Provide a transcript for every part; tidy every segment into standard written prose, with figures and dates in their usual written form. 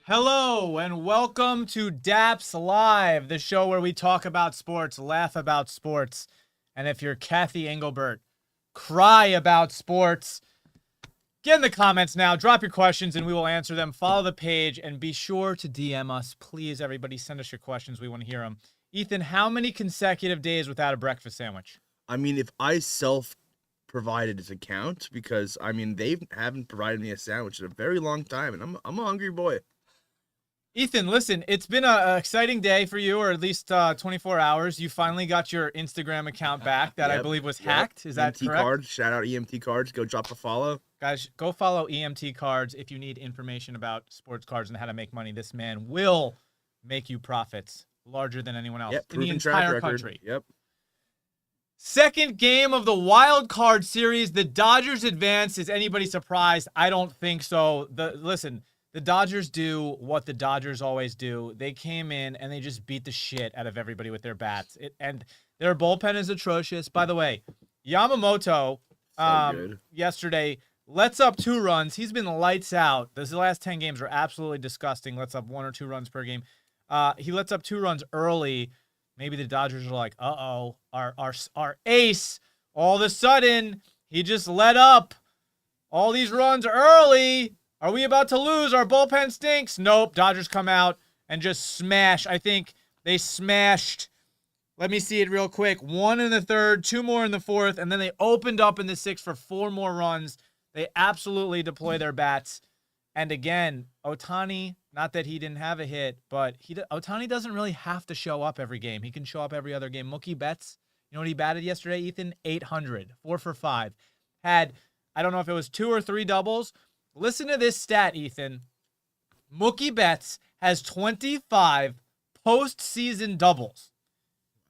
Hello and welcome to Dappz Live, the show where we talk about sports, laugh about sports, and if you're Kathy Engelbert, cry about sports. Get in the comments now, drop your questions, and we will answer them. Follow the page and be sure to DM us. Please, everybody, send us your questions. We want to hear them. Ethan, how many consecutive days without a breakfast sandwich? I mean, if I self-provided this account, because, I mean, they haven't provided me a sandwich in a very long time, and I'm a hungry boy. Ethan, listen, it's been an exciting day for you, or at least 24 hours. You finally got your Instagram account back that I believe was hacked. Is that EMT correct? Cards, shout out EMT Cards. Go drop a follow. Guys, go follow EMT Cards if you need information about sports cards and how to make money. This man will make you profits larger than anyone else in the entire country. Yep. Second game of the wild card series. The Dodgers advance. Is anybody surprised? I don't think so. Listen. The Dodgers do what the Dodgers always do. They came in and they just beat the shit out of everybody with their bats. And their bullpen is atrocious. By the way, Yamamoto yesterday lets up 2 runs. He's been lights out. Those last 10 games are absolutely disgusting. Lets up 1 or 2 runs per game. He lets up 2 runs early. Maybe the Dodgers are like, uh-oh, our ace, all of a sudden, he just let up all these runs early. Are we about to lose? Our bullpen stinks. Nope. Dodgers come out and just smash. I think they smashed. Let me see it real quick. 1 in the 3rd, 2 more in the 4th, and then they opened up in the 6th for 4 more runs. They absolutely deploy their bats. And again, Ohtani, not that he didn't have a hit, but Ohtani doesn't really have to show up every game. He can show up every other game. Mookie Betts, you know what he batted yesterday, Ethan? 800, 4 for 5. Had, I don't know if it was 2 or 3 doubles. Listen to this stat, Ethan. Mookie Betts has 25 postseason doubles.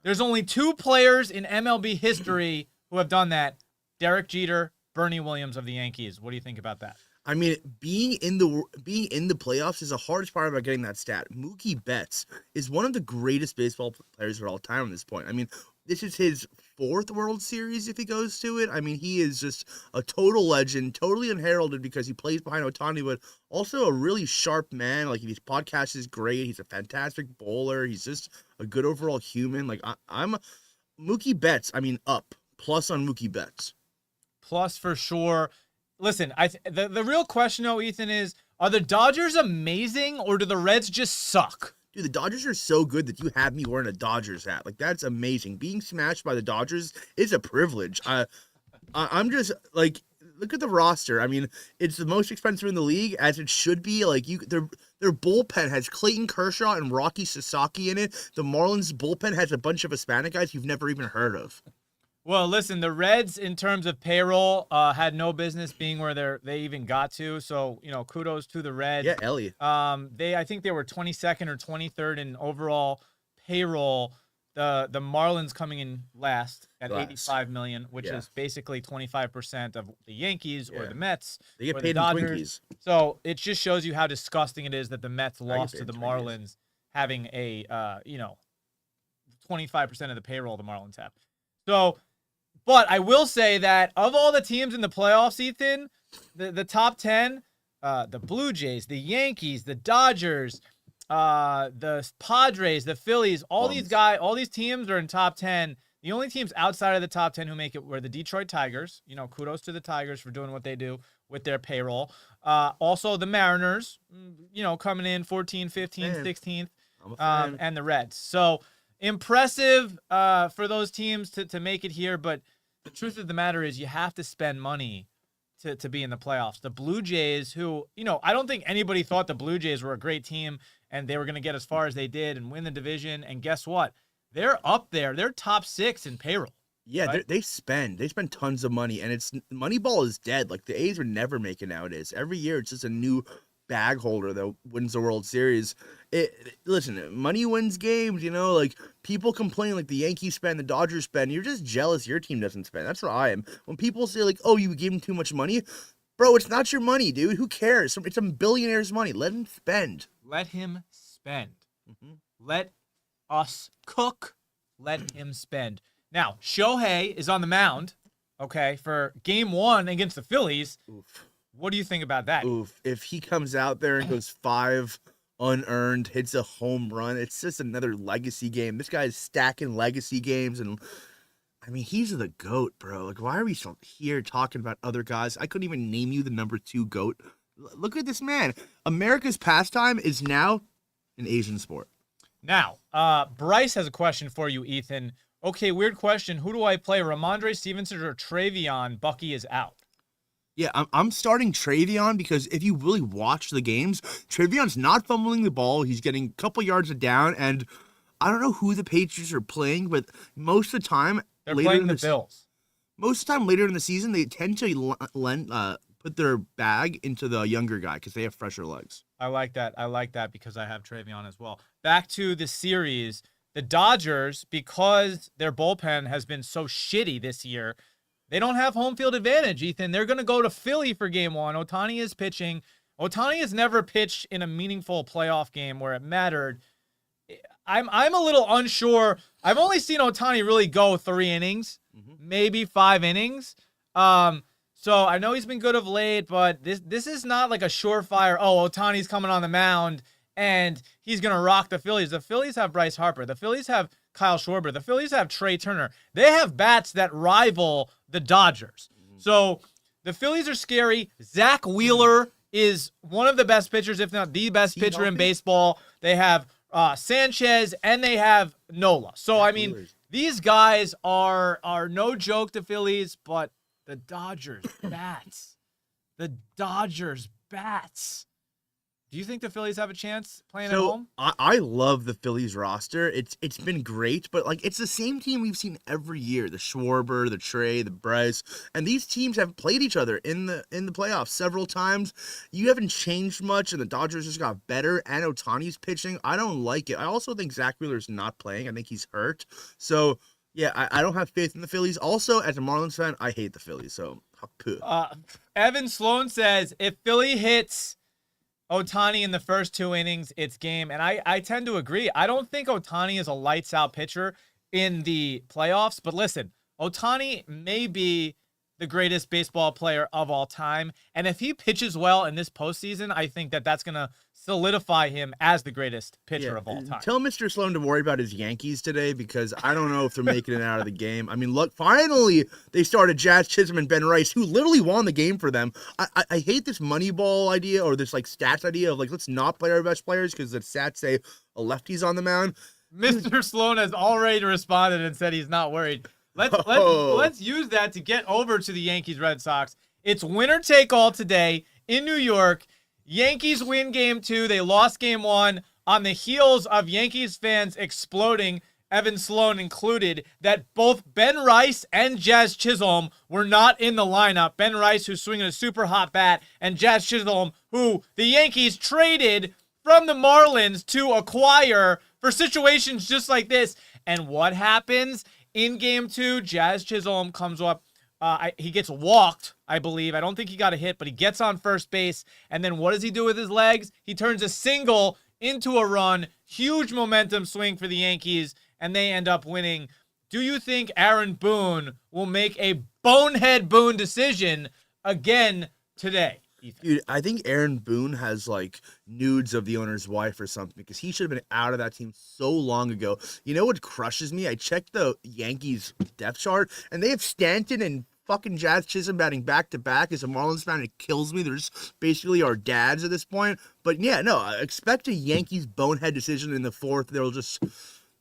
There's only 2 players in MLB history who have done that. Derek Jeter, Bernie Williams of the Yankees. What do you think about that? I mean, being in the playoffs is the hardest part about getting that stat. Mookie Betts is one of the greatest baseball players of all time at this point. I mean, this is his 4th World Series if he goes to it. I mean, he is just a total legend, totally unheralded because he plays behind Ohtani, but also a really sharp man. Like, his podcast is great. He's a fantastic bowler. He's just a good overall human. Like, I'm Mookie Betts. I mean, up. Plus on Mookie Betts. Plus for sure. Listen, the real question, though, Ethan, is, are the Dodgers amazing or do the Reds just suck? Dude, the Dodgers are so good that you have me wearing a Dodgers hat. Like, that's amazing. Being smashed by the Dodgers is a privilege. I'm just, like, look at the roster. I mean, it's the most expensive in the league, as it should be. Like, their bullpen has Clayton Kershaw and Rocky Sasaki in it. The Marlins bullpen has a bunch of Hispanic guys you've never even heard of. Well, listen, the Reds, in terms of payroll, had no business being where they even got to. So, you know, kudos to the Reds. Yeah, Ellie. I think they were 22nd or 23rd in overall payroll. The Marlins coming in last at $85 million, which is basically 25% of the Yankees or the Mets. They get or paid the in Dodgers. Twinkies. So it just shows you how disgusting it is that the Mets lost to the Marlins, having a 25% of the payroll the Marlins have. So. But I will say that of all the teams in the playoffs, Ethan, the top 10, the Blue Jays, the Yankees, the Dodgers, the Padres, the Phillies, all these teams are in top 10. The only teams outside of the top 10 who make it were the Detroit Tigers. You know, kudos to the Tigers for doing what they do with their payroll. Also the Mariners, you know, coming in 14th, 15th, 16th, and the Reds. So impressive for those teams to make it here, but the truth of the matter is you have to spend money to be in the playoffs. The Blue Jays, who, you know, I don't think anybody thought the Blue Jays were a great team and they were going to get as far as they did and win the division. And guess what? They're up there. They're top 6 in payroll. Yeah, right? they spend tons of money, and Moneyball is dead. Like, the A's would never make it nowadays. Every year it's just a new bag holder that wins the World Series. Listen, money wins games, you know, like, people complain like the Yankees spend, the Dodgers spend. You're just jealous your team doesn't spend. That's what I am. When people say, like, oh, you gave them too much money, bro, it's not your money, dude. Who cares? It's a billionaire's money. Let him spend. Let him spend. Let us cook. Let him spend. Now, Shohei is on the mound, okay, for game 1 against the Phillies. Oof. What do you think about that? Oof. If he comes out there and goes 5 unearned, hits a home run. It's just another legacy game. This guy's stacking legacy games, and I mean, he's the GOAT, bro. Like, why are we still here talking about other guys? I couldn't even name you the number 2 GOAT. Look at this man. America's pastime is now an Asian sport. Now, Bryce has a question for you, Ethan. Okay, weird question. Who do I play, Ramondre Stevenson or Travion? Bucky is out. Yeah, I'm starting Travion because if you really watch the games, Travion's not fumbling the ball. He's getting a couple yards down, and I don't know who the Patriots are playing, but most of the time, they're playing the Bills. Most of the time later in the season, they tend to put their bag into the younger guy because they have fresher legs. I like that. I like that because I have Travion as well. Back to the series. The Dodgers, because their bullpen has been so shitty this year, they don't have home field advantage, Ethan. They're going to go to Philly for game 1. Ohtani is pitching. Ohtani has never pitched in a meaningful playoff game where it mattered. I'm a little unsure. I've only seen Ohtani really go 3 innings, maybe 5 innings. So I know he's been good of late, but this is not like a surefire, Ohtani's coming on the mound and he's going to rock the Phillies. The Phillies have Bryce Harper. The Phillies have Kyle Schwarber. The Phillies have Trey Turner. They have bats that rival the Dodgers. So the Phillies are scary. Zach Wheeler is one of the best pitchers, if not the best pitcher in baseball. They have Sanchez, and they have Nola. So, I mean, these guys are no joke to Phillies, but the Dodgers bats. The Dodgers bats. Do you think the Phillies have a chance playing at home? I love the Phillies roster. It's been great, but like it's the same team we've seen every year. The Schwarber, the Trey, the Bryce, and these teams have played each other in the playoffs several times. You haven't changed much, and the Dodgers just got better. And Ohtani's pitching. I don't like it. I also think Zach Wheeler's not playing. I think he's hurt. So yeah, I don't have faith in the Phillies. Also, as a Marlins fan, I hate the Phillies. So Evan Sloan says if Philly hits Ohtani in the first 2 innings, it's game. And I tend to agree. I don't think Ohtani is a lights-out pitcher in the playoffs. But listen, Ohtani may be the greatest baseball player of all time. And if he pitches well in this postseason, I think that's going to solidify him as the greatest pitcher of all time. Tell Mr. Sloan to worry about his Yankees today because I don't know if they're making it out of the game. I mean, look, finally they started Jazz Chisholm and Ben Rice, who literally won the game for them. I hate this Moneyball idea or this like stats idea of like, let's not play our best players because the stats say a lefty's on the mound. Mr. Sloan has already responded and said he's not worried. Let's use that to get over to the Yankees Red Sox. It's winner take all today in New York. Yankees win game 2. They lost game 1 on the heels of Yankees fans exploding, Evan Sloan included, that both Ben Rice and Jazz Chisholm were not in the lineup. Ben Rice, who's swinging a super hot bat, and Jazz Chisholm, who the Yankees traded from the Marlins to acquire for situations just like this. And what happens? In game 2, Jazz Chisholm comes up. He gets walked, I believe. I don't think he got a hit, but he gets on first base. And then what does he do with his legs? He turns a single into a run. Huge momentum swing for the Yankees, and they end up winning. Do you think Aaron Boone will make a bonehead Boone decision again today? Dude, I think Aaron Boone has like nudes of the owner's wife or something because he should have been out of that team so long ago. You know what crushes me? I checked the Yankees depth chart and they have Stanton and fucking Jazz Chisholm batting back to back. As a Marlins fan, it kills me. They're just basically our dads at this point. But yeah, no, I expect a Yankees bonehead decision in the 4th. They'll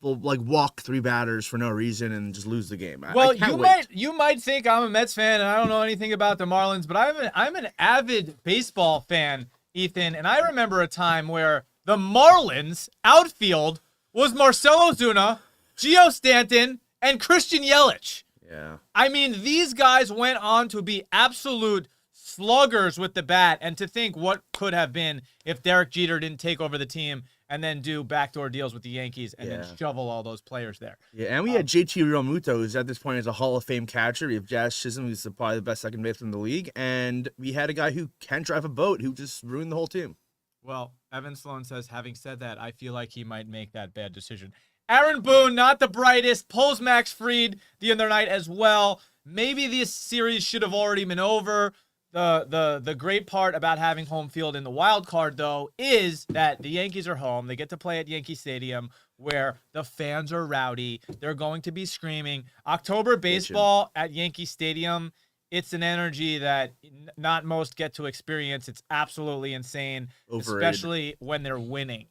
like walk 3 batters for no reason and just lose the game. Well, you might think I'm a Mets fan and I don't know anything about the Marlins, but I'm an avid baseball fan, Ethan, and I remember a time where the Marlins outfield was Marcell Ozuna, Gio Stanton, and Christian Yelich. Yeah. I mean, these guys went on to be absolute sluggers with the bat, and to think what could have been if Derek Jeter didn't take over the team and then do backdoor deals with the Yankees and then shovel all those players there. Yeah, and we had JT Realmuto, who's at this point is a Hall of Fame catcher. We have Jazz Chisholm, who's probably the best second baseman in the league. And we had a guy who can drive a boat who just ruined the whole team. Well, Evan Sloan says, having said that, I feel like he might make that bad decision. Aaron Boone, not the brightest, pulls Max Fried the other night as well. Maybe this series should have already been over. The great part about having home field in the wild card, though, is that the Yankees are home. They get to play at Yankee Stadium, where the fans are rowdy. They're going to be screaming. October baseball at Yankee Stadium, it's an energy that not most get to experience. It's absolutely insane, especially when they're winning.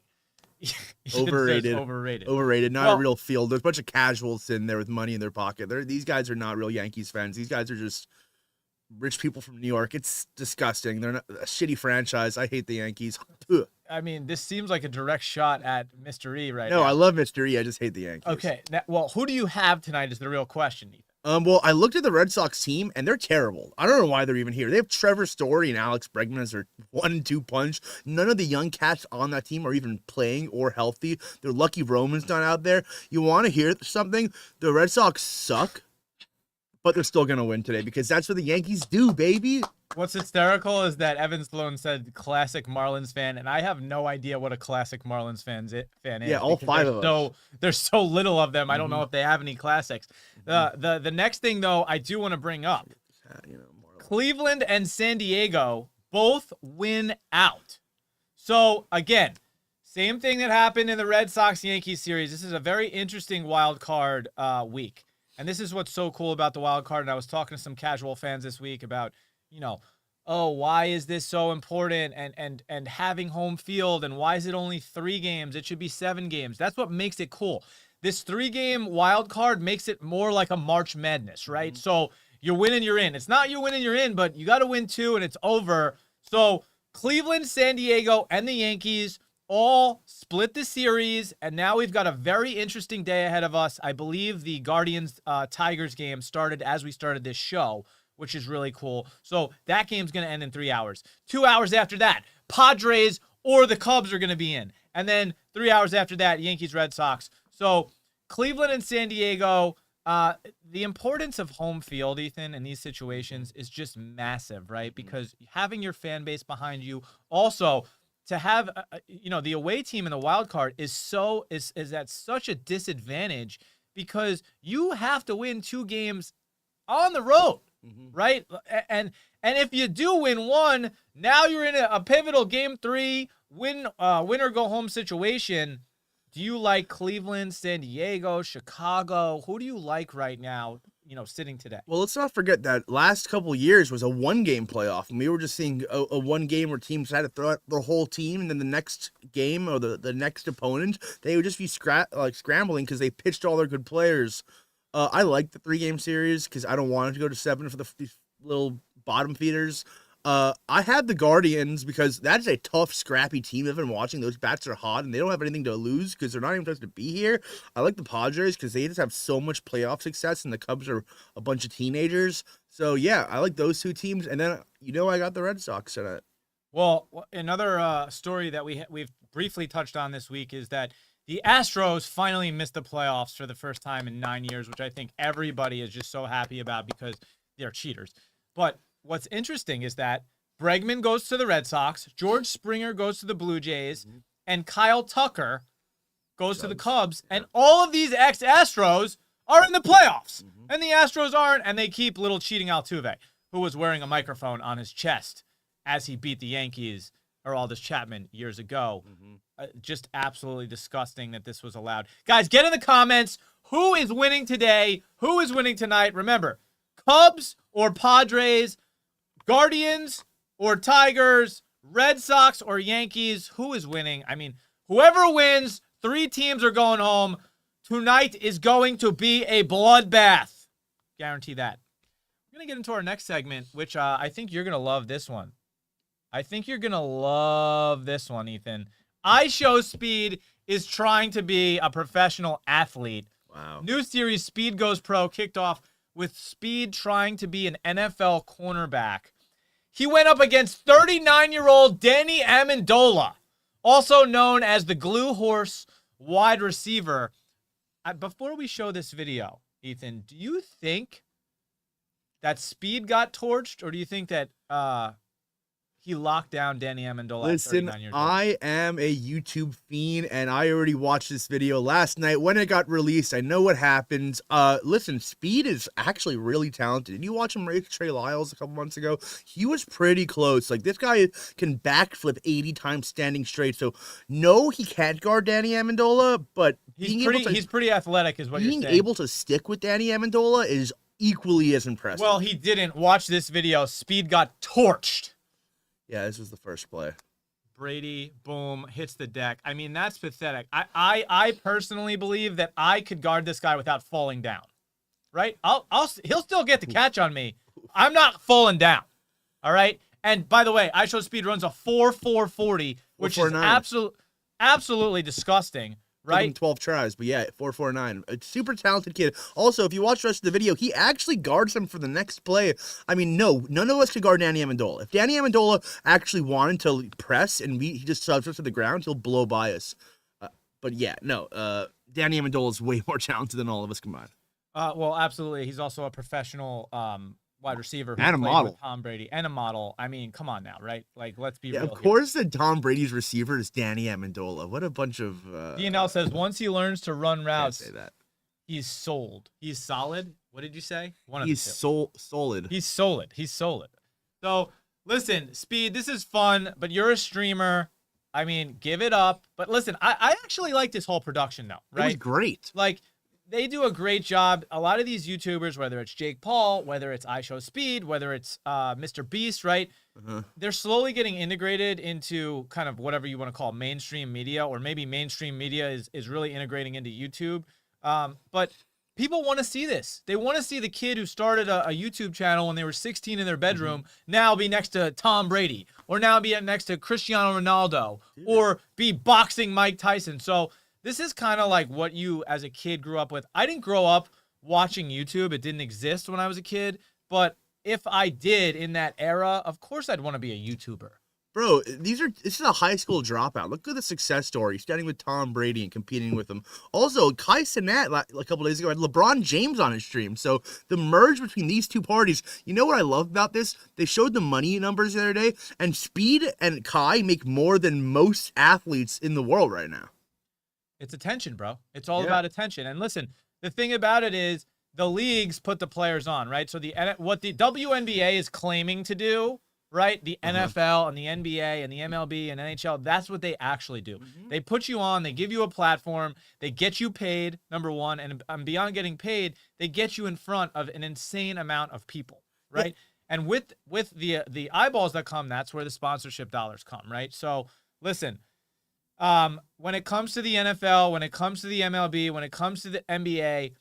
Overrated. Overrated. Not a real field. There's a bunch of casuals in there with money in their pocket. These guys are not real Yankees fans. These guys are just rich people from New York. It's disgusting. They're not a shitty franchise. I hate the Yankees. I mean, this seems like a direct shot at Mr. E right now. No, I love Mr. E. I just hate the Yankees. Okay. Now, who do you have tonight is the real question, Ethan. Well, I looked at the Red Sox team, and they're terrible. I don't know why they're even here. They have Trevor Story and Alex Bregman as their 1-2 punch. None of the young cats on that team are even playing or healthy. They're lucky Roman's not out there. You want to hear something? The Red Sox suck, but they're still going to win today because that's what the Yankees do, baby. What's hysterical is that Evan Sloan said classic Marlins fan, and I have no idea what a classic Marlins fan is. Yeah, all five of us. There's so little of them. I don't know if they have any classics. The next thing, though, I do want to bring up. Cleveland and San Diego both win out. So, again, same thing that happened in the Red Sox-Yankees series. This is a very interesting wild card week. And this is what's so cool about the wild card. And I was talking to some casual fans this week about, why is this so important and having home field, and why is it only 3 games? It should be 7 games. That's what makes it cool. This 3-game wild card makes it more like a March Madness, right? Mm-hmm. So you're winning, you're in. It's not you winning, you're in, but you got to win 2 and it's over. So Cleveland, San Diego, and the Yankees all split the series, and now we've got a very interesting day ahead of us. I believe the Guardians-Tigers game started as we started this show, which is really cool. So that game's going to end in 3 hours. 2 hours after that, Padres or the Cubs are going to be in. And then 3 hours after that, Yankees, Red Sox. So Cleveland and San Diego, the importance of home field, Ethan, in these situations is just massive, right? Because having your fan base behind you, also to have, the away team in the wild card is at such a disadvantage because you have to win 2 games on the road. Mm-hmm. Right? And if you do win 1, now you're in a pivotal game 3, win or go home situation. Do you like Cleveland, San Diego, Chicago? Who do you like right now, sitting today? Well, let's not forget that last couple of years was a 1-game playoff. And we were just seeing a 1 game where teams had to throw out the whole team, and then the next game or the next opponent, they would just be scrambling because they pitched all their good players. I like the 3-game series because I don't want it to go to 7 for these little bottom feeders. I had the Guardians because that's a tough, scrappy team. I've been watching. Those bats are hot, and they don't have anything to lose because they're not even supposed to be here. I like the Padres because they just have so much playoff success, and the Cubs are a bunch of teenagers. So, yeah, I like those 2 teams. And then, I got the Red Sox in it. Well, another story that we've briefly touched on this week is that the Astros finally missed the playoffs for the first time in 9 years, which I think everybody is just so happy about because they're cheaters. But what's interesting is that Bregman goes to the Red Sox, George Springer goes to the Blue Jays, and Kyle Tucker goes to the Cubs, and all of these ex-Astros are in the playoffs, and the Astros aren't, and they keep little cheating Altuve, who was wearing a microphone on his chest as he beat the Yankees, Aroldis Chapman, years ago. Just absolutely disgusting that this was allowed. Guys, get in the comments. Who is winning today? Who is winning tonight? Remember, Cubs or Padres, Guardians or Tigers, Red Sox or Yankees. Who is winning? I mean, whoever wins, 3 teams are going home. Tonight is going to be a bloodbath. Guarantee that. We're going to get into our next segment, which I think you're going to love this one. Ethan. IShowSpeed is trying to be a professional athlete. Wow. New series, Speed Goes Pro, kicked off with Speed trying to be an NFL cornerback. He went up against 39-year-old Danny Amendola, also known as the Glue Horse wide receiver. Before we show this video, Ethan, do you think that Speed got torched, or do you think that he locked down Danny Amendola at Listen, 39 years old. I am a YouTube fiend, and I already watched this video last night when it got released. I know what happens. Listen, Speed is actually really talented. Did you watch him race Trey Lyles a couple months ago? He was pretty close. Like, this guy can backflip 80 times standing straight. So, no, he can't guard Danny Amendola, but he's pretty athletic, is what you're saying. Being able to stick with Danny Amendola is equally as impressive. Well, he didn't. Watch this video. Speed got torched. Yeah, this was the first play. Brady, boom, hits the deck. I mean, that's pathetic. I personally believe that I could guard this guy without falling down. Right? He'll still get the catch on me. I'm not falling down. All right? And by the way, IShowSpeed runs a 4.440, which is absolutely disgusting. Right? 12 tries, but yeah, 4.49. A super talented kid. Also, if you watch the rest of the video, he actually guards him for the next play. I mean, no, none of us could guard Danny Amendola. If Danny Amendola actually wanted to press and he just subs us to the ground, he'll blow by us. But yeah, no, Danny Amendola is way more talented than all of us combined. Well, absolutely. He's also a professional wide receiver who and a played model with Tom Brady and a model. I mean, come on now, right? Like, let's be real. Of course, the Tom Brady's receiver is Danny Amendola. What a bunch of. DNL says once he learns to run routes, say that. He's sold. He's solid. What did you say? He's solid. He's solid. He's solid. So listen, Speed. This is fun, but you're a streamer. I mean, give it up. But listen, I actually like this whole production now. Right? It was great. Like. They do a great job. A lot of these YouTubers, whether it's Jake Paul, whether it's IShowSpeed, whether it's Mr. Beast, right? They're slowly getting integrated into kind of whatever you want to call mainstream media, or maybe mainstream media is really integrating into YouTube. But people want to see this. They want to see the kid who started a YouTube channel when they were 16 in their bedroom now be next to Tom Brady, or now be next to Cristiano Ronaldo, or be boxing Mike Tyson. So this is kind of like what you as a kid grew up with. I didn't grow up watching YouTube. It didn't exist when I was a kid. But if I did in that era, of course I'd want to be a YouTuber. Bro, this is a high school dropout. Look at the success story. Standing with Tom Brady and competing with him. Also, Kai Cenat, a couple days ago, had LeBron James on his stream. So the merge between these two parties, you know what I love about this? They showed the money numbers the other day, and Speed and Kai make more than most athletes in the world right now. It's attention, bro. It's all about attention. And listen, the thing about it is the leagues put the players on, right? So what the WNBA is claiming to do, right? The NFL and the NBA and the MLB and NHL, that's what they actually do. They put you on, they give you a platform, they get you paid, number one, and beyond getting paid, they get you in front of an insane amount of people, right? And with the eyeballs that come, that's where the sponsorship dollars come, right? So listen, when it comes to the NFL, when it comes to the MLB, when it comes to the NBA,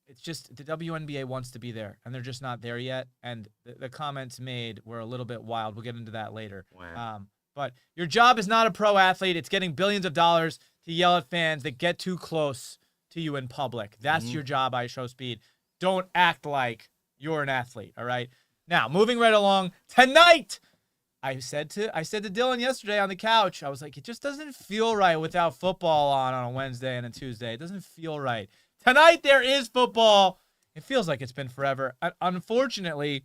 it's just the WNBA wants to be there, and they're just not there yet. And the comments made were a little bit wild. We'll get into that later. Wow. But your job is not a pro athlete. It's getting billions of dollars to yell at fans that get too close to you in public. That's your job, IShowSpeed. Don't act like you're an athlete, all right? Now, moving right along, tonight, I said to Dylan yesterday on the couch, I was like, it just doesn't feel right without football on a Wednesday and a Tuesday. It doesn't feel right. Tonight there is football. It feels like it's been forever. Unfortunately,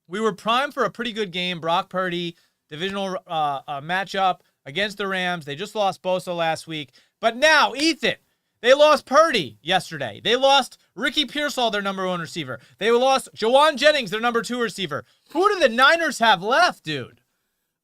we were primed for a pretty good game. Brock Purdy, divisional matchup against the Rams. They just lost Bosa last week. But now, Ethan, they lost Purdy yesterday. They lost Ricky Pearsall, their number one receiver. They lost Jawan Jennings, their number two receiver. Who do the Niners have left, dude?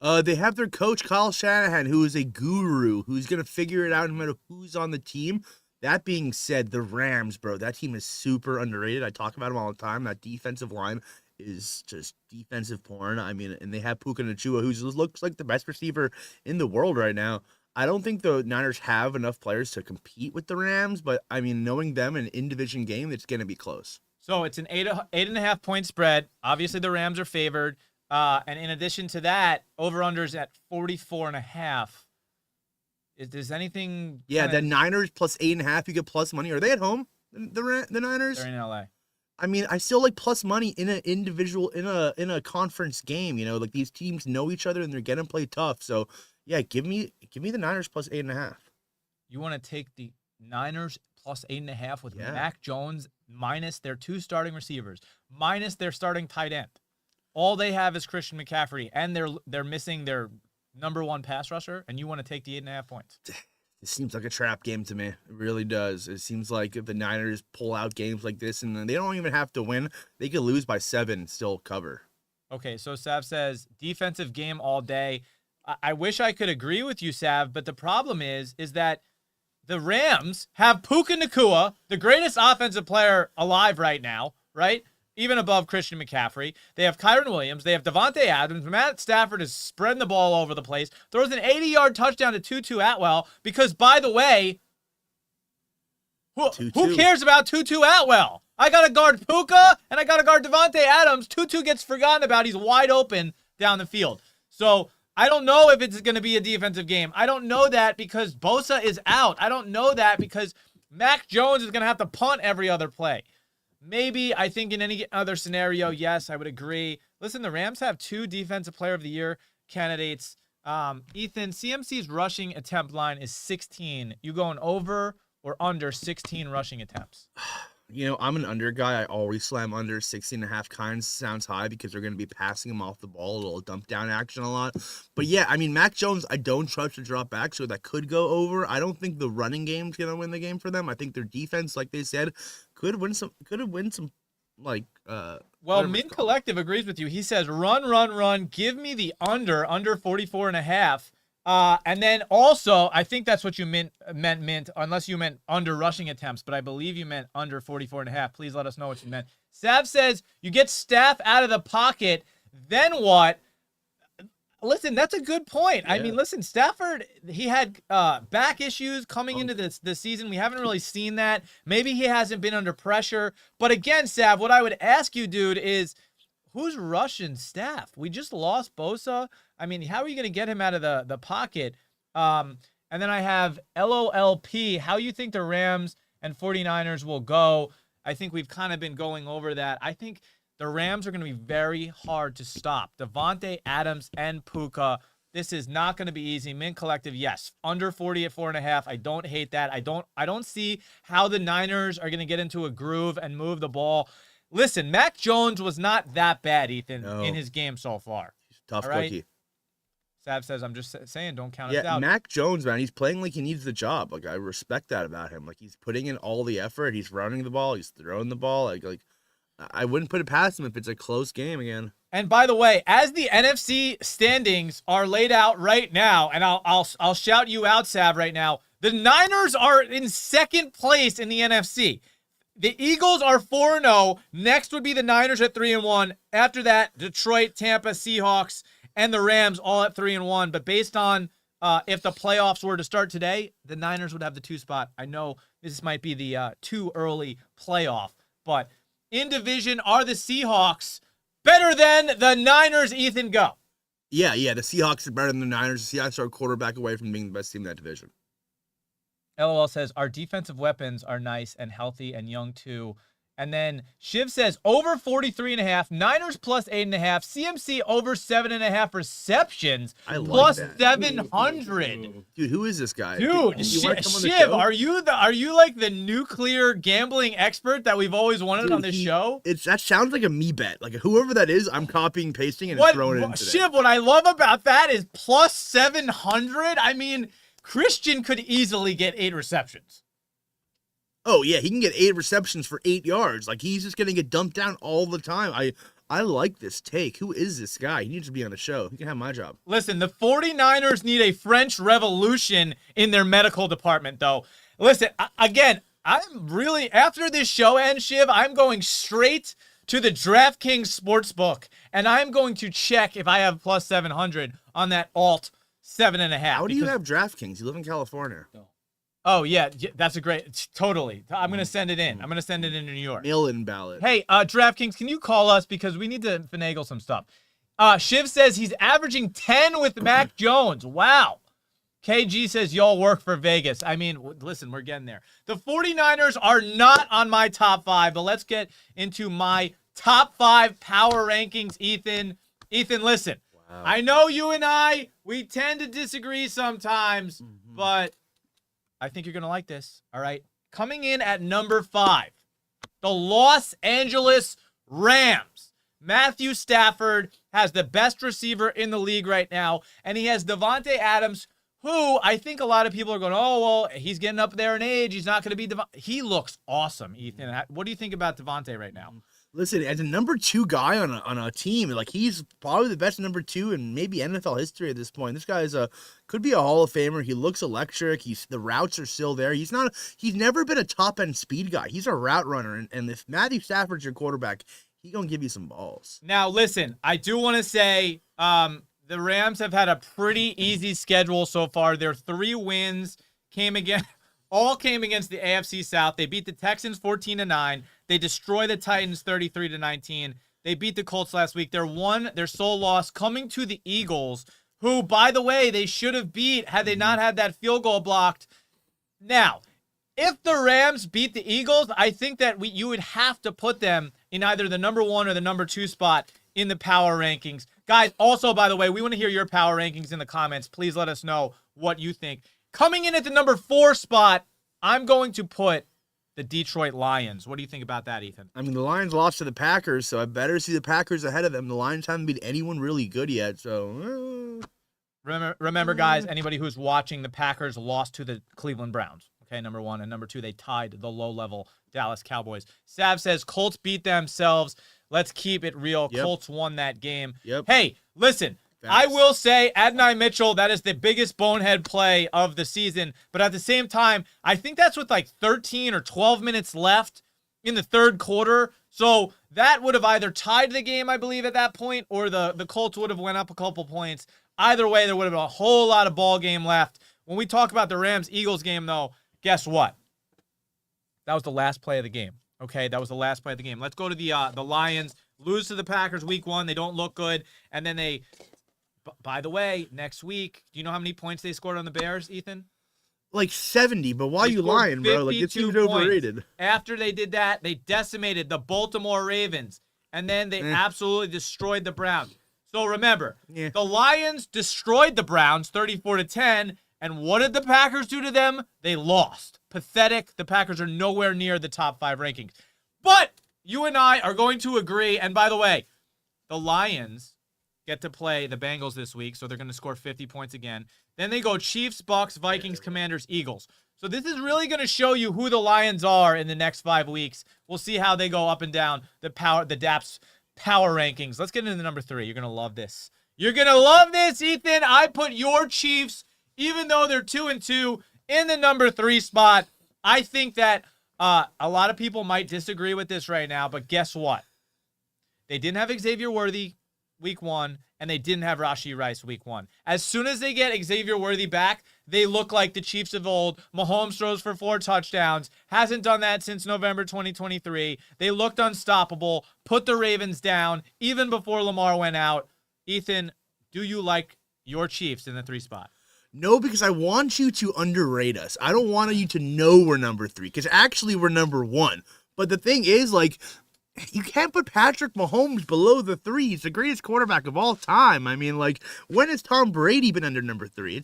They have their coach, Kyle Shanahan, who is a guru, who's going to figure it out no matter who's on the team. That being said, the Rams, bro, that team is super underrated. I talk about them all the time. That defensive line is just defensive porn. I mean, and they have Puka Nacua, who looks like the best receiver in the world right now. I don't think the Niners have enough players to compete with the Rams, but, I mean, knowing them in an in-division game, it's going to be close. So it's an 8.5 point spread. Obviously, the Rams are favored. And in addition to that, over-unders at 44.5. Is anything? Yeah, the Niners plus 8.5. You get plus money. Are they at home? The Niners? They're in LA. I mean, I still like plus money in an individual in a conference game. You know, like these teams know each other and they're gonna play tough. So yeah, give me the Niners plus 8.5. You want to take the Niners plus 8.5 with Mac Jones minus their two starting receivers, minus their starting tight end. all they have is Christian McCaffrey, and they're missing their number one pass rusher, and you want to take the 8.5 points. It seems like a trap game to me. It really does. It seems like if the Niners pull out games like this, and they don't even have to win, they could lose by 7 and still cover. Okay, so Sav says, defensive game all day. I wish I could agree with you, Sav, but the problem is that the Rams have Puka Nacua, the greatest offensive player alive right now, right? Even above Christian McCaffrey. They have Kyron Williams. They have Devontae Adams. Matt Stafford is spreading the ball all over the place. Throws an 80-yard touchdown to Tutu Atwell because, by the way, who cares about Tutu Atwell? I got to guard Puka, and I got to guard Devontae Adams. Tutu gets forgotten about. He's wide open down the field. So I don't know if it's going to be a defensive game. I don't know that because Bosa is out. I don't know that because Mac Jones is going to have to punt every other play. Maybe, I think in any other scenario, yes, I would agree. Listen, the Rams have 2 Defensive Player of the Year candidates. Ethan, CMC's rushing attempt line is 16. You going over or under 16 rushing attempts? You know, I'm an under guy. I always slam under 16.5. Kind of sounds high because they're going to be passing him off the ball, a little dump down action a lot. But yeah, I mean, Mac Jones, I don't trust to drop back, so that could go over. I don't think the running game's going to win the game for them. I think their defense, like they said, could win some, like, well, Mint Collective agrees with you. He says, run. Give me the under 44.5. And then also, I think that's what you meant, Mint, unless you meant under rushing attempts, but I believe you meant under 44.5. Please let us know what you meant. Sav says, you get Staff out of the pocket, then what? Listen, that's a good point. Yeah. I mean, listen, Stafford, he had back issues coming into this season. We haven't really seen that. Maybe he hasn't been under pressure. But again, Sav, what I would ask you, dude, is who's rushing Staff? We just lost Bosa. I mean, how are you going to get him out of the pocket? And then I have LOLP. How you think the Rams and 49ers will go? I think we've kind of been going over that. I think the Rams are going to be very hard to stop. Devontae Adams and Puka. This is not going to be easy. Mint Collective, yes. Under 40 at 4.5. I don't hate that. I don't see how the Niners are going to get into a groove and move the ball. Listen, Mac Jones was not that bad, Ethan, in his game so far. He's a tough cookie. Sav says, I'm just saying, don't count us out. Yeah, Mac Jones, man, he's playing like he needs the job. Like, I respect that about him. Like, he's putting in all the effort. He's running the ball. He's throwing the ball. Like I wouldn't put it past him if it's a close game again. And by the way, as the NFC standings are laid out right now, and I'll shout you out, Sav, right now, the Niners are in second place in the NFC. The Eagles are 4-0. Next would be the Niners at 3-1. After that, Detroit, Tampa, Seahawks, and the Rams all at 3-1. But based on if the playoffs were to start today, the Niners would have the 2 spot. I know this might be the too early playoff, but in division are the Seahawks better than the Niners, Ethan, go. Yeah, the Seahawks are better than the Niners. The Seahawks are a quarterback away from being the best team in that division. LOL says, our defensive weapons are nice and healthy and young too. And then Shiv says, over 43.5, Niners plus 8.5, CMC over 7.5 receptions, plus that. 700. Dude, who is this guy? Dude, Shiv, are you like the nuclear gambling expert that we've always wanted on this show? That sounds like a me bet. Like, whoever that is, I'm copying, pasting, and throwing it in today. Shiv, what I love about that is plus 700. I mean, Christian could easily get 8 receptions. Oh, yeah, he can get 8 receptions for 8 yards. Like, he's just going to get dumped down all the time. I like this take. Who is this guy? He needs to be on the show. He can have my job. Listen, the 49ers need a French Revolution in their medical department, though. Listen, again, I'm really, after this show ends, Shiv, I'm going straight to the DraftKings Sportsbook, and I'm going to check if I have plus 700 on that alt 7.5. How do you have DraftKings? You live in California. No. Oh, yeah, that's a great, totally. I'm going to send it in. I'm going to send it in New York. Mail-in ballot. Hey, DraftKings, can you call us because we need to finagle some stuff. Shiv says he's averaging 10 with Mac Jones. Wow. KG says y'all work for Vegas. I mean, listen, we're getting there. The 49ers are not on my top 5, but let's get into my top 5 power rankings, Ethan. Ethan, listen. Wow. I know you and we tend to disagree sometimes, but I think you're going to like this, all right? Coming in at number 5, the Los Angeles Rams. Matthew Stafford has the best receiver in the league right now, and he has Davante Adams, who I think a lot of people are going, oh, well, he's getting up there in age. He's not going to be He looks awesome, Ethan. What do you think about Davante right now? Listen, as a number 2 guy on a team, like he's probably the best number 2 in maybe NFL history at this point. This guy could be a Hall of Famer. He looks electric. The routes are still there. He's never been a top end speed guy. He's a route runner, and if Matthew Stafford's your quarterback, he's gonna give you some balls. Now, listen, I do want to say the Rams have had a pretty easy schedule so far. Their 3 wins all came against the AFC South. They beat the Texans 14-9. They destroy the Titans 33-19. They beat the Colts last week. Their sole loss coming to the Eagles, who, by the way, they should have beat had they not had that field goal blocked. Now, if the Rams beat the Eagles, I think that you would have to put them in either the number 1 or the number 2 spot in the power rankings. Guys, also, by the way, we want to hear your power rankings in the comments. Please let us know what you think. Coming in at the number 4 spot, I'm going to put the Detroit Lions. What do you think about that, Ethan? I mean, the Lions lost to the Packers, so I better see the Packers ahead of them. The Lions haven't beat anyone really good yet, so... Remember, guys, anybody who's watching, the Packers lost to the Cleveland Browns. Okay, number 1. And number 2, they tied the low-level Dallas Cowboys. Sav says, Colts beat themselves. Let's keep it real. Yep. Colts won that game. Yep. Hey, listen. I will say, Adonai Mitchell, that is the biggest bonehead play of the season. But at the same time, I think that's with like 13 or 12 minutes left in the third quarter. So that would have either tied the game, I believe, at that point, or the Colts would have went up a couple points. Either way, there would have been a whole lot of ball game left. When we talk about the Rams-Eagles game, though, guess what? That was the last play of the game. Okay, that was the last play of the game. Let's go to the Lions. Lose to the Packers week 1. They don't look good. And then they... By the way, next week, do you know how many points they scored on the Bears, Ethan? Like 70, but why are you lying, bro? Like, it seems overrated. After they did that, they decimated the Baltimore Ravens, and then they absolutely destroyed the Browns. So remember, the Lions destroyed the Browns 34-10, and what did the Packers do to them? They lost. Pathetic. The Packers are nowhere near the top 5 rankings. But you and I are going to agree, and by the way, the Lions get to play the Bengals this week, so they're going to score 50 points again. Then they go Chiefs, Bucks, Vikings, Commanders, Eagles. So this is really going to show you who the Lions are in the next 5 weeks. We'll see how they go up and down the Dappz power rankings. Let's get into the number 3. You're going to love this. You're going to love this, Ethan. I put your Chiefs, even though they're 2-2, in the number 3 spot. I think that a lot of people might disagree with this right now, but guess what? They didn't have Xavier Worthy week 1, and they didn't have Rashee Rice week 1. As soon as they get Xavier Worthy back, they look like the Chiefs of old. Mahomes throws for 4 touchdowns. Hasn't done that since November 2023. They looked unstoppable, put the Ravens down, even before Lamar went out. Ethan, do you like your Chiefs in the 3 spot? No, because I want you to underrate us. I don't want you to know we're number 3, because actually we're number 1. But the thing is, like, you can't put Patrick Mahomes below the 3. He's the greatest quarterback of all time. I mean, like, when has Tom Brady been under number 3?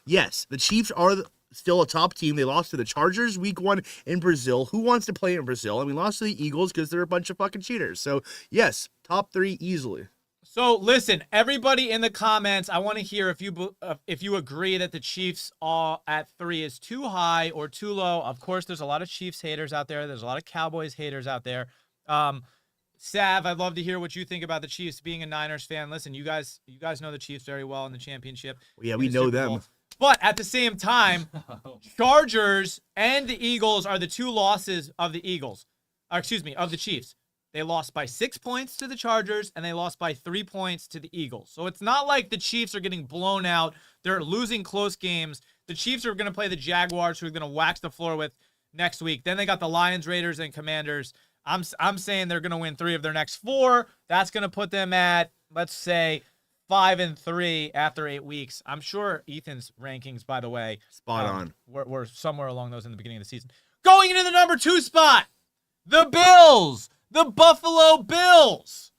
Yes, the Chiefs are still a top team. They lost to the Chargers week 1 in Brazil. Who wants to play in Brazil? And we lost to the Eagles because they're a bunch of fucking cheaters. So, yes, top 3 easily. So, listen, everybody in the comments, I want to hear if you agree that the Chiefs are at 3 is too high or too low. Of course, there's a lot of Chiefs haters out there. There's a lot of Cowboys haters out there. Sav, I'd love to hear what you think about the Chiefs. Being a Niners fan, listen, you guys know the Chiefs very well in the championship. Yeah, we know them. But at the same time, Chargers and the Eagles are the 2 losses of the of the Chiefs. They lost by 6 points to the Chargers, and they lost by 3 points to the Eagles. So it's not like the Chiefs are getting blown out. They're losing close games. The Chiefs are going to play the Jaguars, who are going to wax the floor with next week. Then they got the Lions, Raiders, and Commanders. I'm saying they're going to win 3 of their next 4. That's going to put them at, let's say, 5-3 after 8 weeks. I'm sure Ethan's rankings, by the way, spot on. Were somewhere along those in the beginning of the season. Going into the number 2 spot, the Bills, the Buffalo Bills.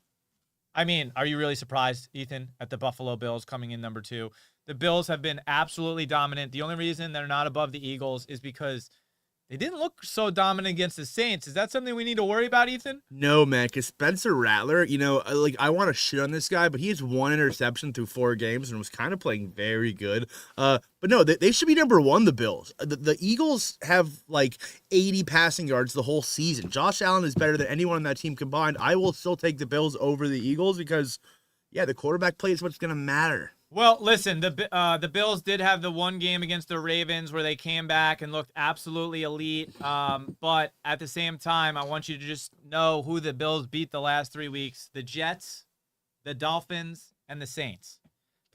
I mean, are you really surprised, Ethan, at the Buffalo Bills coming in number 2? The Bills have been absolutely dominant. The only reason they're not above the Eagles is because They didn't look so dominant against the Saints. Is that something we need to worry about, Ethan? No, man, because Spencer Rattler, I want to shit on this guy, but he has 1 interception through 4 games and was kind of playing very good. But no, they should be number 1, the Bills. The Eagles have like 80 passing yards the whole season. Josh Allen is better than anyone on that team combined. I will still take the Bills over the Eagles because, yeah, the quarterback play is what's going to matter. Well, listen, the Bills did have the one game against the Ravens where they came back and looked absolutely elite. But at the same time, I want you to just know who the Bills beat the last 3 weeks: the Jets, the Dolphins, and the Saints.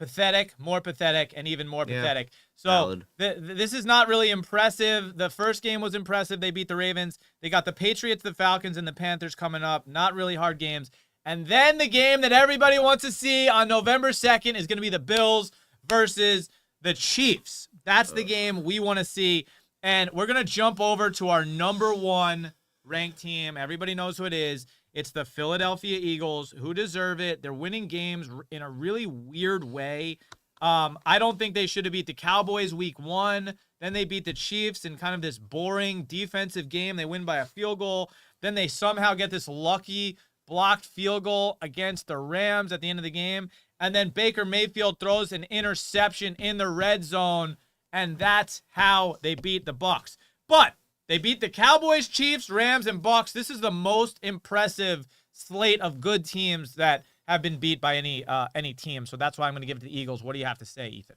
Pathetic, more pathetic, and even more pathetic. So this is not really impressive. The first game was impressive. They beat the Ravens. They got the Patriots, the Falcons, and the Panthers coming up. Not really hard games. And then the game that everybody wants to see on November 2nd is going to be the Bills versus the Chiefs. That's the game we want to see. And we're going to jump over to our number 1 ranked team. Everybody knows who it is. It's the Philadelphia Eagles, who deserve it. They're winning games in a really weird way. I don't think they should have beat the Cowboys week 1. Then they beat the Chiefs in kind of this boring defensive game. They win by a field goal. Then they somehow get this lucky blocked field goal against the Rams at the end of the game. And then Baker Mayfield throws an interception in the red zone. And that's how they beat the Bucs. But they beat the Cowboys, Chiefs, Rams, and Bucs. This is the most impressive slate of good teams that have been beat by any team. So that's why I'm going to give it to the Eagles. What do you have to say, Ethan?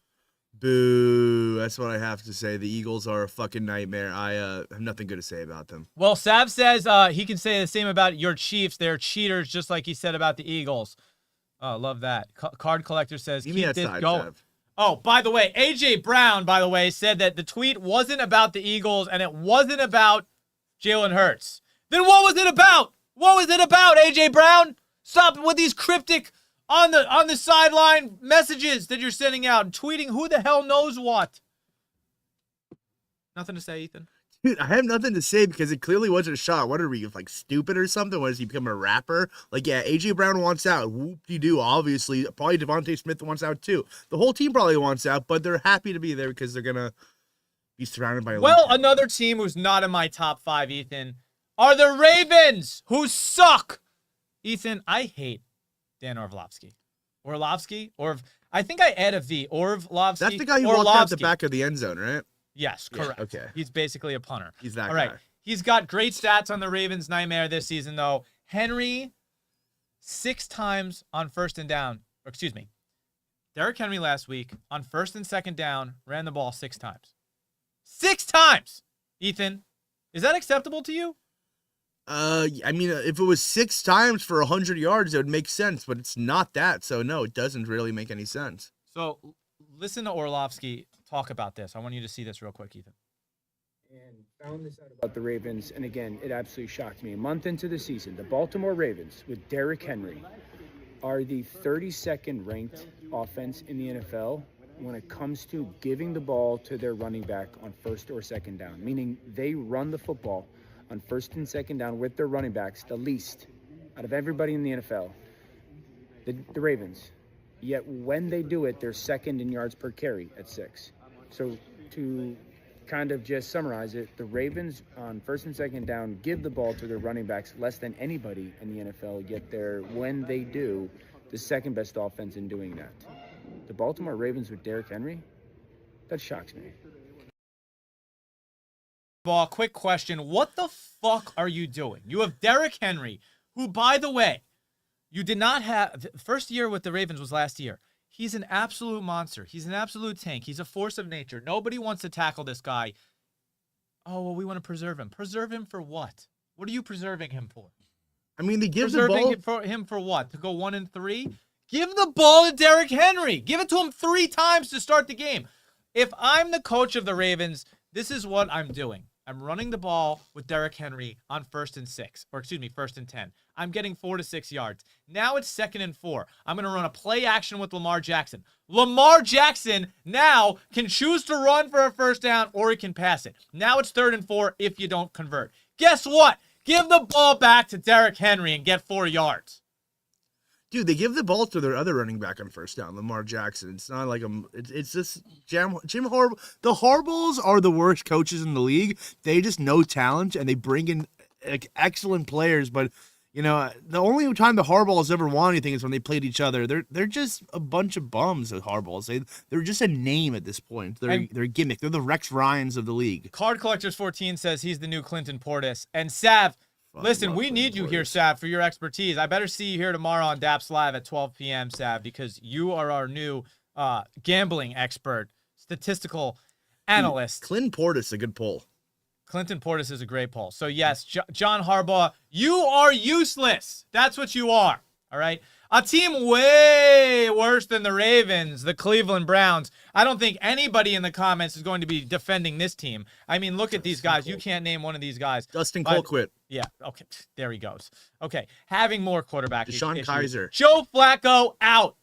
Boo. That's what I have to say. The Eagles are a fucking nightmare. I have nothing good to say about them. Well, Sav says he can say the same about your Chiefs. They're cheaters, just like he said about the Eagles. Oh, love that. Card Collector says, Give keep me that this side, going. Sav. Oh, by the way, AJ Brown, said that the tweet wasn't about the Eagles and it wasn't about Jalen Hurts. Then what was it about? What was it about, AJ Brown? Stop with these cryptic on the sideline messages that you're sending out and tweeting who the hell knows what. Nothing to say, Ethan? Dude, I have nothing to say because it clearly wasn't a shot. What are we, like, stupid or something? What, does he become a rapper? Like, yeah, A.J. Brown wants out. Whoop-de-doo, obviously. Probably Devontae Smith wants out, too. The whole team probably wants out, but they're happy to be there because they're going to be surrounded by... Another team who's not in my top 5, Ethan, are the Ravens, who suck. Ethan, I hate Dan Orlovsky. I think I add a V. Orlovsky. That's the guy who walked out the back of the end zone, right? Yes, correct. Yeah, okay. He's basically a punter. He's that All right. guy. He's got great stats on the Ravens' nightmare this season, though. Henry, 6 times on first and down. Derrick Henry last week on first and second down ran the ball 6 times. 6 times! Ethan, is that acceptable to you? I mean, if it was 6 times for 100 yards, it would make sense, but it's not that. So, no, it doesn't really make any sense. So, listen to Orlovsky talk about this. I want you to see this real quick, Ethan. And found this out about the Ravens, and again, it absolutely shocked me. A month into the season, the Baltimore Ravens, with Derrick Henry, are the 32nd ranked offense in the NFL when it comes to giving the ball to their running back on first or second down, meaning they run the football on first and second down with their running backs the least out of everybody in the NFL, the Ravens. Yet when they do it, they're second in yards per carry at 6. So to kind of just summarize it, the Ravens on first and second down give the ball to their running backs less than anybody in the NFL, yet they're, when they do, the second best offense in doing that. The Baltimore Ravens with Derrick Henry, that shocks me. Ball, quick question. What the fuck are you doing? You have Derrick Henry, who, by the way, you did not have... The first year with the Ravens was last year. He's an absolute monster. He's an absolute tank. He's a force of nature. Nobody wants to tackle this guy. Oh, well, we want to preserve him. Preserve him for what? What are you preserving him for? I mean, they give the ball... him for what? To go 1-3? Give the ball to Derrick Henry. Give it to him 3 times to start the game. If I'm the coach of the Ravens, this is what I'm doing. I'm running the ball with Derrick Henry on first and 10. I'm getting 4 to 6 yards. Now it's 2nd and 4. I'm going to run a play action with Lamar Jackson. Lamar Jackson now can choose to run for a first down or he can pass it. Now it's 3rd and 4 if you don't convert. Guess what? Give the ball back to Derrick Henry and get 4 yards. Dude, they give the ball to their other running back on first down, Lamar Jackson. It's not like it's just Jim Harbaugh. The Harbaughs are the worst coaches in the league. They just know talent and they bring in like excellent players. But you know, the only time the Harbaughs ever won anything is when they played each other. They're just a bunch of bums. The Harbaughs. They're just a name at this point. They're a gimmick. They're the Rex Ryans of the league. Card Collectors 14 says he's the new Clinton Portis. And Sav, listen, we need you here, Sav, for your expertise. I better see you here tomorrow on Dappz Live at 12 p.m., Sav, because you are our new gambling expert, statistical analyst. Clinton Portis is a good pull. Clinton Portis is a great poll. So, yes, John Harbaugh, you are useless. That's what you are, all right? A team way worse than the Ravens, the Cleveland Browns. I don't think anybody in the comments is going to be defending this team. I mean, look at these guys. You can't name one of these guys. Dustin Colquitt. Yeah, okay. There he goes. Okay, having more quarterback Deshaun issues. Kaiser. Joe Flacco, out.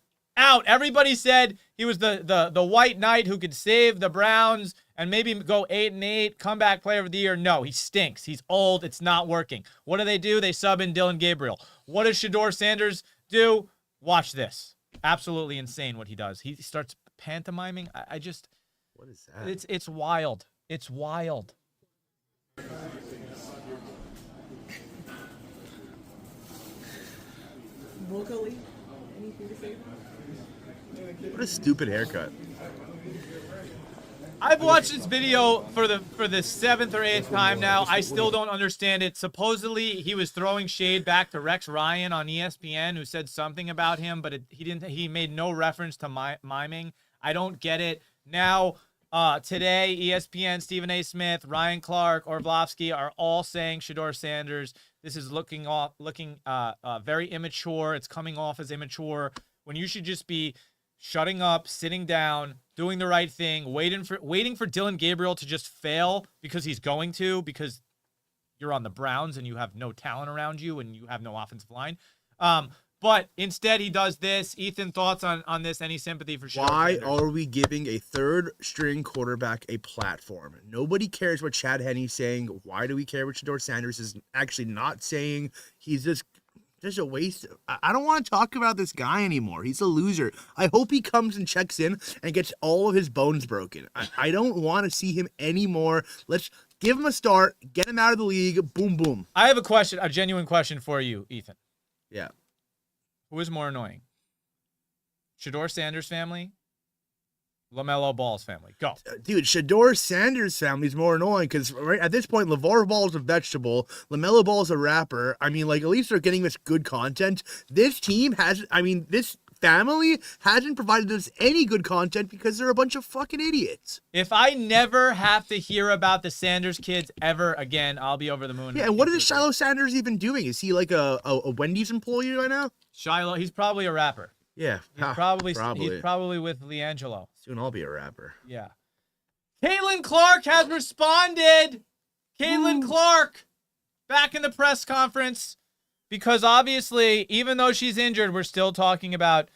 Everybody said he was the white knight who could save the Browns and maybe go 8-8, comeback player of the year. No, he stinks. He's old. It's not working. What do? They sub in Dylan Gabriel. What does Shedeur Sanders do? Watch this. Absolutely insane what he does. He starts pantomiming. I just. What is that? It's wild. It's wild. Vocally, anything to say? What a stupid haircut. I've watched this video for the seventh or eighth time now. I still don't understand it. Supposedly, he was throwing shade back to Rex Ryan on ESPN, who said something about him, but he made no reference to miming. I don't get it. Now, today, ESPN, Stephen A. Smith, Ryan Clark, Orlovsky are all saying Shedeur Sanders. This is looking very immature. It's coming off as immature when you should just be shutting up, sitting down, doing the right thing, waiting for Dylan Gabriel to just fail because because you're on the Browns and you have no talent around you and you have no offensive line. But instead he does this. Ethan, thoughts on this? Any sympathy for Shedeur Why Sanders? are we giving a third-string quarterback a platform? Nobody cares what Chad Henne's saying. Why do we care what Shedeur Sanders is actually not saying? He's just a waste. I don't want to talk about this guy anymore. He's a loser. I hope he comes and checks in and gets all of his bones broken. I don't want to see him anymore. Let's give him a start, get him out of the league, boom, boom. I have a genuine question for you, Ethan. Yeah. Who is more annoying? Shedeur Sanders' family? LaMelo Ball's family? Go. Dude, Shedeur Sanders' family is more annoying because right at this point, LeVar Ball is a vegetable. LaMelo Ball is a rapper. I mean, like, at least they're getting this good content. This family hasn't provided us any good content because they're a bunch of fucking idiots. If I never have to hear about the Sanders kids ever again, I'll be over the moon. Yeah, and what is Shiloh Sanders even doing? Is he like a Wendy's employee right now? Shiloh, he's probably a rapper. Yeah, He's probably with LiAngelo. Soon I'll be a rapper. Yeah. Caitlin Clark has responded. Caitlin Clark back in the press conference because obviously, even though she's injured, we're still talking about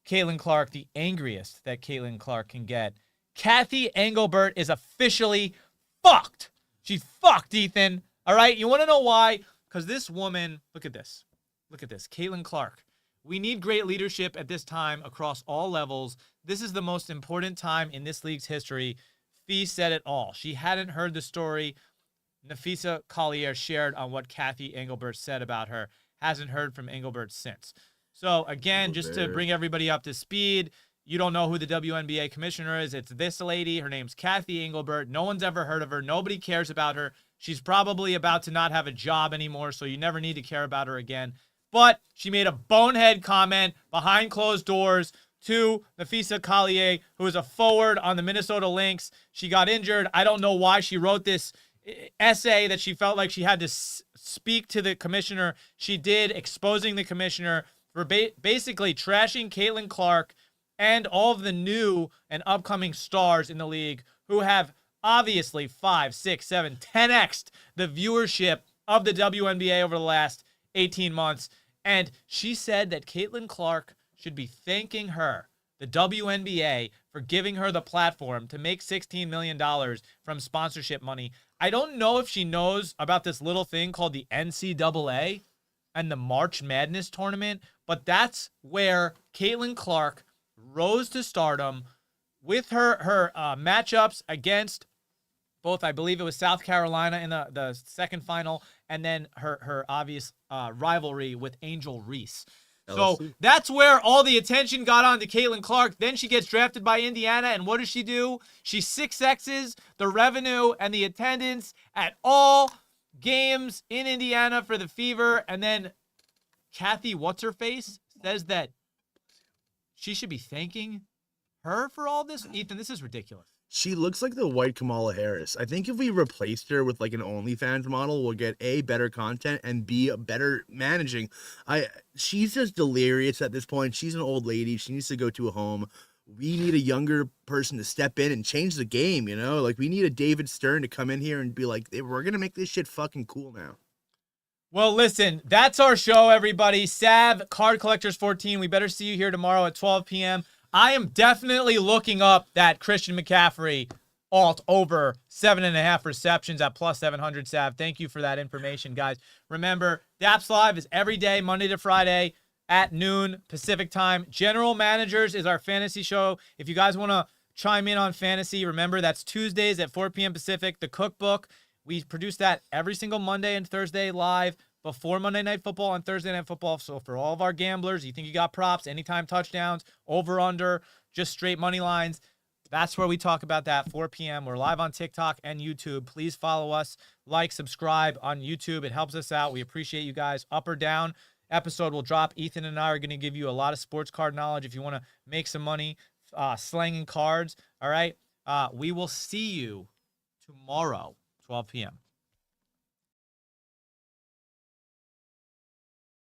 Caitlin Clark, the angriest that Caitlin Clark can get. Kathy Engelbert is officially fucked. She's fucked, Ethan. All right? You want to know why? Because this woman, look at this. Look at this. Caitlin Clark. We need great leadership at this time across all levels. This is the most important time in this league's history. Fee said it all. She hadn't heard the story Nafisa Collier shared on what Kathy Engelbert said about her. Hasn't heard from Engelbert since. So, again, just to bring everybody up to speed, you don't know who the WNBA commissioner is. It's this lady. Her name's Kathy Engelbert. No one's ever heard of her. Nobody cares about her. She's probably about to not have a job anymore, so you never need to care about her again. But she made a bonehead comment behind closed doors to Nafisa Collier, who is a forward on the Minnesota Lynx. She got injured. I don't know why she wrote this essay that she felt like she had to speak to the commissioner. She did, exposing the commissioner for basically trashing Caitlin Clark and all of the new and upcoming stars in the league who have obviously 5, 6, 7, 10x'd the viewership of the WNBA over the last 18 months. And she said that Caitlin Clark should be thanking her, the WNBA, for giving her the platform to make $16 million from sponsorship money. I don't know if she knows about this little thing called the NCAA and the March Madness tournament, But that's where Caitlin Clark rose to stardom with her matchups against both, I believe it was South Carolina in the second final, and then her obvious rivalry with Angel Reese. So that's where all the attention got on to Caitlin Clark. Then she gets drafted by Indiana, and what does she do? She 6X's the revenue and the attendance at all games in Indiana for the Fever. And then Kathy What's-Her-Face says that she should be thanking her for all this. Ethan, this is ridiculous. She looks like the white Kamala Harris. I think if we replaced her with like an OnlyFans model, we'll get A, better content, and B, a better managing. She's just delirious at this point. She's an old lady. She needs to go to a home. We need a younger person to step in and change the game, you know? Like, we need a David Stern to come in here and be like, hey, we're going to make this shit fucking cool now. Well, listen, that's our show, everybody. Sav, Card Collectors 14. We better see you here tomorrow at 12 p.m. I am definitely looking up that Christian McCaffrey alt over 7.5 receptions at plus 700, Sav. Thank you for that information, guys. Remember, Dappz Live is every day, Monday to Friday at noon Pacific time. General Managers is our fantasy show. If you guys want to chime in on fantasy, remember that's Tuesdays at 4 p.m. Pacific. The Cookbook, we produce that every single Monday and Thursday live before Monday Night Football and Thursday Night Football. So for all of our gamblers, you think you got props, anytime touchdowns, over, under, just straight money lines, that's where we talk about that, 4 p.m. We're live on TikTok and YouTube. Please follow us, like, subscribe on YouTube. It helps us out. We appreciate you guys. Up or down episode will drop. Ethan and I are going to give you a lot of sports card knowledge if you want to make some money slanging cards. All right. We will see you tomorrow, 12 p.m.